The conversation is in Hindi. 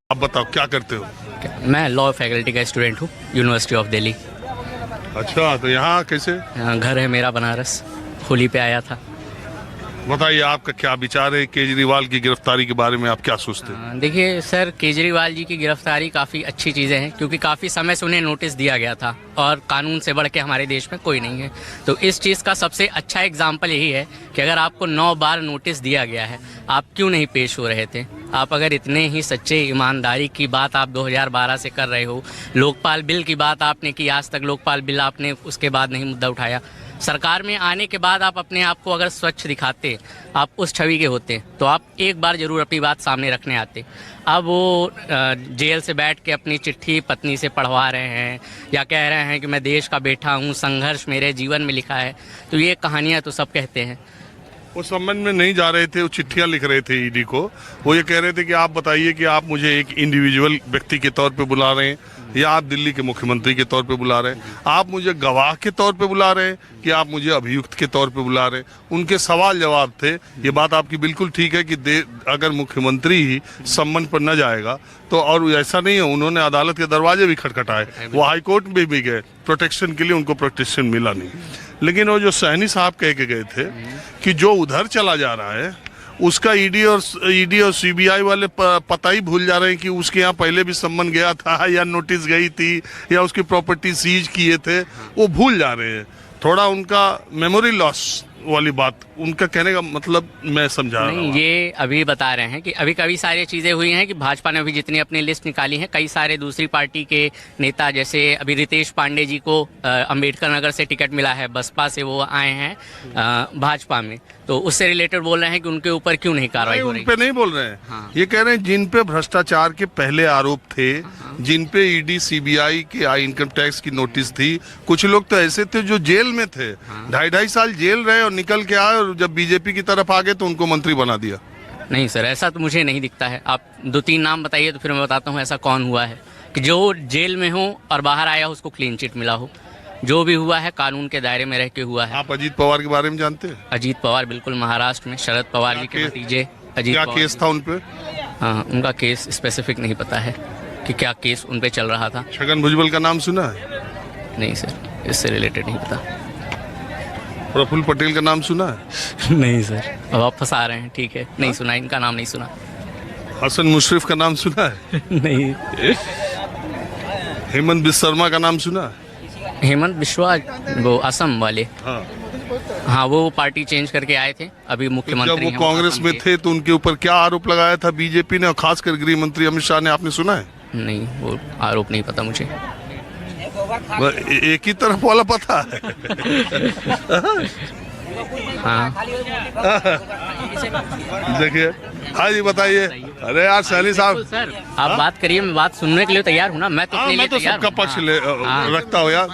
आप बताओ क्या करते हो? मैं लॉ फैकल्टी का स्टूडेंट हूँ, यूनिवर्सिटी ऑफ दिल्ली। अच्छा, तो यहाँ कैसे? घर है मेरा बनारस, होली पे आया था। बताइए आपका क्या विचार है केजरीवाल की गिरफ्तारी के बारे में, आप क्या सोचते हैं? देखिए सर, केजरीवाल जी की गिरफ्तारी काफ़ी अच्छी चीज़ें हैं, क्योंकि काफ़ी समय से उन्हें नोटिस दिया गया था और कानून से बढ़ के हमारे देश में कोई नहीं है। तो इस चीज़ का सबसे अच्छा एग्जाम्पल यही है कि अगर आपको 9 बार नोटिस दिया गया है, आप क्यों नहीं पेश हो रहे थे? आप अगर इतने ही सच्चे ईमानदारी की बात आप 2012 से कर रहे हो, लोकपाल बिल की बात आपने की, आज तक लोकपाल बिल आपने उसके बाद नहीं मुद्दा उठाया। सरकार में आने के बाद आप अपने आप को अगर स्वच्छ दिखाते, आप उस छवि के होते, तो आप एक बार ज़रूर अपनी बात सामने रखने आते। अब वो जेल से बैठ के अपनी चिट्ठी पत्नी से पढ़वा रहे हैं या कह रहे हैं कि मैं देश का बेटा हूँ, संघर्ष मेरे जीवन में लिखा है। तो ये कहानियाँ तो सब कहते हैं। वो संबंध में नहीं जा रहे थे, वो चिट्ठियां लिख रहे थे ईडी को। वो ये कह रहे थे कि आप बताइए कि आप मुझे एक इंडिविजुअल व्यक्ति के तौर पे बुला रहे हैं या आप दिल्ली के मुख्यमंत्री के तौर पे बुला रहे हैं, आप मुझे गवाह के तौर पे बुला रहे हैं कि आप मुझे अभियुक्त के तौर पे बुला रहे हैं। उनके सवाल जवाब थे। ये बात आपकी बिल्कुल ठीक है कि अगर मुख्यमंत्री ही सम्मन पर न जाएगा तो, और ऐसा नहीं है, उन्होंने अदालत के दरवाजे भी खटखटाए, वो हाईकोर्ट में भी गए प्रोटेक्शन के लिए, उनको प्रोटेक्शन मिला नहीं। लेकिन वो जो सहनी साहब कह के गए थे कि जो उधर चला जा रहा है उसका ईडी और सीबीआई वाले पता ही भूल जा रहे हैं कि उसके यहाँ पहले भी सम्मन गया था या नोटिस गई थी या उसकी प्रॉपर्टी सीज किए थे, वो भूल जा रहे हैं। थोड़ा उनका मेमोरी लॉस वाली बात, उनका कहने का मतलब मैं समझा रहा हूँ। ये अभी बता रहे हैं कि अभी कई सारी चीज़ें हुई हैं कि भाजपा ने अभी जितनी अपनी लिस्ट निकाली है, कई सारे दूसरी पार्टी के नेता, जैसे अभी रितेश पांडे जी को अंबेडकर नगर से टिकट मिला है, बसपा से वो आए हैं भाजपा में, तो उससे रिलेटेड बोल रहे हैं कि उनके ऊपर क्यों नहीं कार्रवाई हो रही। उन पे नहीं बोल रहे हैं। हाँ। ये कह रहे हैं जिन पे भ्रष्टाचार के पहले आरोप थे, जिन पे ईडी सीबीआई के इनकम टैक्स की नोटिस थी, कुछ लोग तो ऐसे थे जो जेल में थे, 2.5 साल जेल रहे और निकल के आए, और जब बीजेपी की तरफ आ गए तो उनको मंत्री बना दिया। नहीं सर, ऐसा तो मुझे नहीं दिखता है। आप 2-3 नाम बताइए तो फिर मैं बताता हूँ ऐसा कौन हुआ है कि जो जेल में हो और बाहर आया हो उसको क्लीन चिट मिला हो। जो भी हुआ है कानून के दायरे में रह के हुआ है। आप अजीत पवार के बारे में जानते हैं? अजीत पवार बिल्कुल, महाराष्ट्र में शरद पवार जी के भतीजे अजीत क्या पवार। केस था उनपे? हाँ, उनका केस स्पेसिफिक नहीं पता है कि क्या केस उनपे चल रहा था। छगन भुजबल का नाम सुना है? नहीं सर, इससे रिलेटेड नहीं पता। प्रफुल्ल पटेल का नाम सुना है? नहीं सर, अब आप फंसा रहे हैं। ठीक है, नहीं सुना, इनका नाम नहीं सुना। हसन मुशर्रफ का नाम सुना है? नहीं। हेमंत बिस्वा शर्मा का नाम सुना है? हेमंत बिस्वा, वो असम वाले। हाँ, हाँ, वो पार्टी चेंज करके आए थे, अभी मुख्यमंत्री जब वो कांग्रेस में थे तो उनके ऊपर क्या आरोप लगाया था बीजेपी ने, और खासकर गृह मंत्री अमित शाह ने, आपने सुना है? नहीं, वो आरोप नहीं पता मुझे। एक ही तरफ वाला पता है। हाँ। देखिए, हाँ जी बताइए। अरे यार सहनी साहब, सर आप बात करिए, मैं बात सुनने के लिए तैयार हूँ ना। मैं तो सबका पक्ष रखता हूँ यार।